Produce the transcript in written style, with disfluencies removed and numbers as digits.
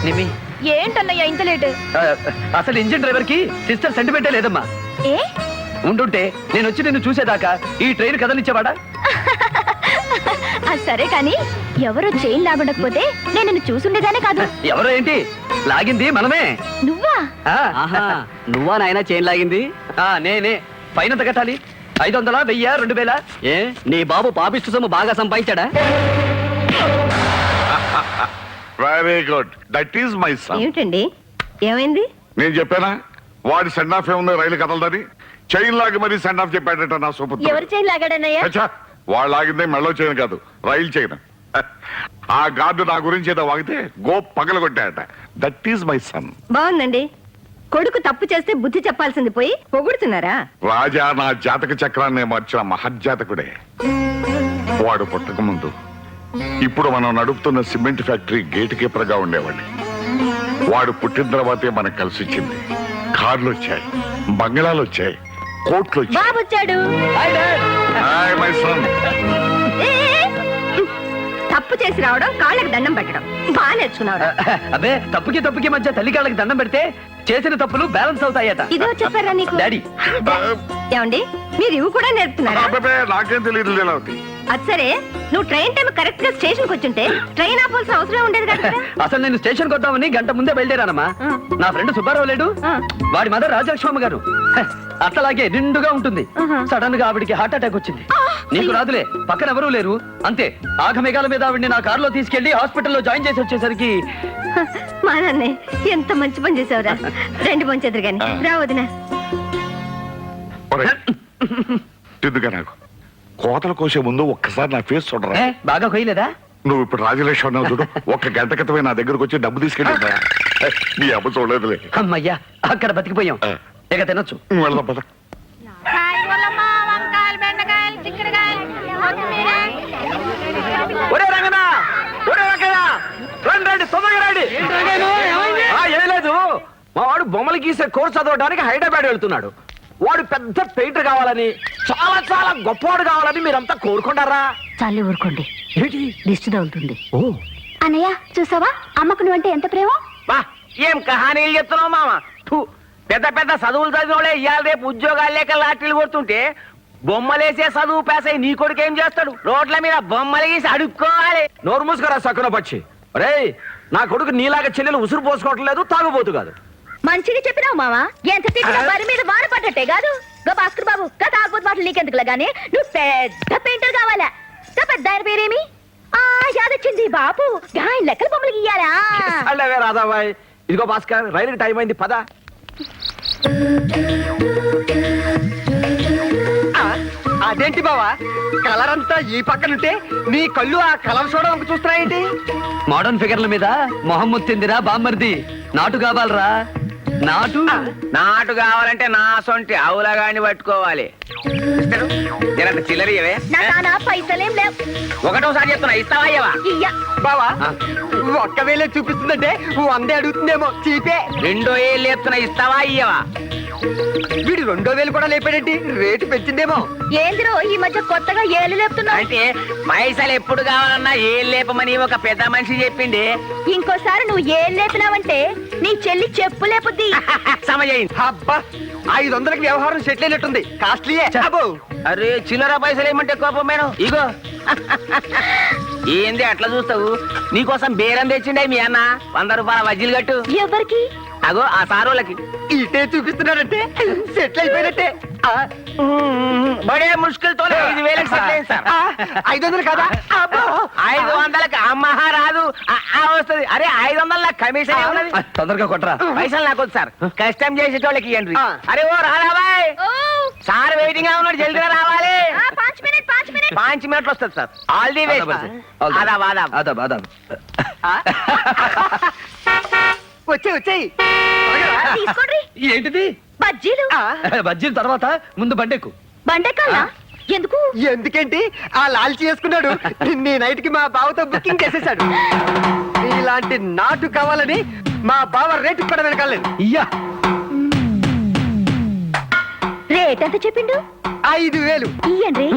నిమి ఏంటన్నయ్యా ఇంత లేటు? అసలు engine driver కి సిస్టర్ సెంటిమెంటే లేదమ్మా. ఏ ఉండుంటే నేను వచ్చి నిన్ను చూసేదాకా ఈ ట్రైన్ కదలిచ్చేవాడా? సరే కాని ఎవరో చైన్ లాగడకపోతే నేను నిన్ను చూసుండేదానే కాదు. ఎవరో ఏంటి లాగింది మనమే. నువ్వా? నువ్వా నాయన చైన్ లాగింది? నేనే. పైన కట్టాలి 500, 1000, 2000. ఏ నీ బాబు పాపిష్టి సొమ్ము బాగా సంపాదించాడా? Very good, that is my son. ఏమిటండి ఏమైంది? నేను చెప్పానా వాడి సెండ్ ఆఫ్ ఏముంది రైలు కదలదని? చైన్ లాగి మరీ సెండ్ ఆఫ్ చెప్పాడట నా సూపర్. ఎవరు చైన్ లాగాడన్నయ్యా? వాళ్ళు లాగిందే మెళ్ళో చైన్ కాదు, రైలు చైన్. ఆ గార్డు నా గురించి ఏదో వాగితే గో పగల కొట్టాడట. That is my son. బాగుందండి. కొడుకు తప్పు చేస్తే బుద్ధి చెప్పాల్సింది పోయి పొగుడుతున్నారా? రాజా నా జాతక చక్రాన్ని మార్చిన మహర్జాతకుడే. వాడు పుట్టక ముందు ఇప్పుడు మనం నడుపుతున్న సిమెంట్ ఫ్యాక్టరీ గేట్ కీపర్ గా ఉండేవాడిని. వాడు పుట్టిన తర్వాతే మనకు కలిసి వచ్చింది. కార్లు వచ్చాయి, బంగ్లాలు వచ్చాయి, కోట్లు వచ్చాయి. బాబు వచ్చాడు. Hi my son. తప్పు చేసి రావడం, కాళ్ళకి దండం పెట్టడం బాగా నేర్చుకున్నాడు. అబ్బే తప్పుకి మధ్య తల్లి కాళ్ళకి దండం పెడితే చేసిన తప్పులు బ్యాలెన్స్ అవుతాయట. ఇదో చెప్పారా నీకు? డాడీ ఏమండి మీరు ఇవి కూడా నేర్పుతున్నారా? నాకేం తెలియదు లీలావతి. అది సరే, నువ్వు ట్రైన్ టైం కరెక్ట్ గా స్టేషన్ కి వచ్చుంటే ట్రైన్ ఆపాల్సిన అవసరం ఉండేది కదా. అసలు నేను స్టేషన్ వద్దామని గంట ముందే బయలుదేరానమ్మా. నా ఫ్రెండ్ సుబ్బారావు లేడు, వాడి మదర్ రాజలక్ష్మమ్మ గారు అట్లాగే నిండుగా ఉంటుంది. సడన్ గా ఆవిడికి హార్ట్ అటాక్ వచ్చింది. నీకు రాదులే, పక్కన ఎవరూ లేరు. అంతే ఆఘమేఘాల మీద ఆవిడ్ని నా కారులో తీసుకెళ్లి హాస్పిటల్లో జాయిన్ చేసి వచ్చేసరికి మా నాన్నే ఎంత మంచి పని చేసావురా. రెండు మంచి గాని రా వదినా. ఎందుకు నాకు కోతలు కోసే ముందు ఒక్కసారి నా ఫేస్ చూడరా? బాగా కొయ్యలేదా? నువ్వు ఇప్పుడు రాజలక్ష్మి చూడు, ఒక్క గంట క్రితమే నా దగ్గరకు వచ్చి డబ్బు తీసుకెళ్ళి నీ అమ్మ చూడలేదులే. అమ్మయ్యా అక్కడ బతికిపోయాం, ఇక తినొచ్చు. వెళ్దాం పద. ఏం లేదు, మా వాడు బొమ్మలు గీసే కోర్సు చదవడానికి హైదరాబాద్ వెళ్తున్నాడు. వాడు పెద్ద పెయింటర్ కావాలని, చాలా చాలా గొప్పవాడు కావాలని మీరంతా కోరుకుంటారా? చాలే ఊరుకోండి, ఏంటి దిష్టి తగులుతుంది. ఓ అన్నయ్య చూసావా అమ్మకు నువ్వంటే ఎంత ప్రేమ? బా ఏం కహానీలు చెప్తున్నావు మామ. పెద్ద పెద్ద చదువులు చదివినోళ్ళే ఇవాళ రేపు ఉద్యోగాలు లేక లాటరీలు కొడుతుంటే బొమ్మలేసే చదువు పేసై నీ కొడుకు ఏం చేస్తాడు? రోడ్ల మీద బొమ్మలు గీసి అడుక్కోవాలి. నోరు మూసుకురా సక్కున పక్షి. రే నా కొడుకు నీలాగా చెల్లెలు ఉసురు పోసుకోవటం లేదు, తాగుబోతు కాదు. మంచిగా చెప్పినావు మావా. ఎంత తిట్టినా వారి మీద వాన పడ్డట్టే కాదు. గో భాస్కర్ బాబు కథ ఆగుబోతు మాటలు నీకెందుకులా గానీ నువ్వు పెద్ద పెయింటర్ కావాలా? పెద్ద ఆయన పేరేమి? యాదొచ్చింది బాబు, ఆయన లెక్కల బొమ్మలు గీయాలా? అల్లవే రాధాబాయ్. ఇదిగో భాస్కర్, రైలుకి టైం అయింది, పద. అదేంటి బావా, కలర్ అంతా ఈ పక్కనుంటే నీ కళ్ళు ఆ కలర్ చూడడానికి చూస్తున్నాయేంటి? మోడర్న్ ఫిగర్ల మీద మొహం ముత్తిందిరా బామ్మర్ది. నాటు కావాలరా, నాటు. నాటు కావాలంటే నా సొంటి అవులగాని పట్టుకోవాలి. చిల్లర ఇవే పైసలేం లేవు. ఒకటోసారి చెప్తున్నా, ఇస్తావా ఇయ్యవా? బావా ఒక్కవేళ చూపిస్తుందంటే 100 అడుగుతుందేమో. చీపే. 2 ఏళ్ళు చెప్తున్నా, ఇస్తావా ఇయ్యవా? వీడు 2,000 కూడా లేపాడేంటి? రేటు పెంచిందేమో. ఏందిరో ఈ మధ్య కొత్తగా ఏళ్ళు లేపుతున్నావు? అంటే పైసలు ఎప్పుడు కావాలన్నా ఏళ్ళు లేపమని ఒక పెద్ద మనిషి చెప్పింది. ఇంకోసారి నువ్వు ఏళ్ళు లేపినావంటే నీ చెల్లి చెప్పు లేపుద్ది. సమజైంది. అబ్బా 500కి వ్యవహారం సెటిల్ అయినట్టుంది. కాస్ట్లీయే. అరే చిల్లర పైసలు ఏమంటే కోపమేను. ఇగో ఏంది అట్లా చూస్తావు? నీకోసం బేరం తెచ్చిండే మీ అన్న. 100 రూపాయల వజ్జీలు కట్టు. ఎవరికి? అగో ఆ సారోళ్ళకి. ఇటే చూపిస్తున్నాడంటే సెటిల్ అయిపోయినట్టే. బడే ముష్కిల్తో 5,000 సెటిల్ అయింది సార్. 500 కదా? 500కి అమ్మహ రాదు వస్తుంది. అరే 500 నాకు కమిషన్ ఉన్నది. తొందరగా కొట్టరా. పైసలు నాకు వద్దు సార్, కష్టం చేసేటోళ్ళకి ఇవ్వండి. అరే ఓ రాబాయ్, సార్ వెయిటింగ్ గా ఉన్నాడు, జల్దిగా రావాలి. 5 మినిట్లు వస్తుంది సార్. All the way. వచ్చాయి. తీసుకోండి. ఏంటిది? బజ్జీలు. బజ్జీల తర్వాత ముందు బండెక్కు. బండెక్కాలా? ఎందుకు? ఎందుకేంటి, ఆ లాల్చి చేసుకున్నాడు. నీ నైట్ కి మా బావతో బుకింగ్ చేసేసాడు. ఇలాంటి నాటు కావాలని మా బావ రేటు కూడా వెనకాలేదు. రేట్ ఎంత చెప్పిండు? 5,000. ఇయ్యండి.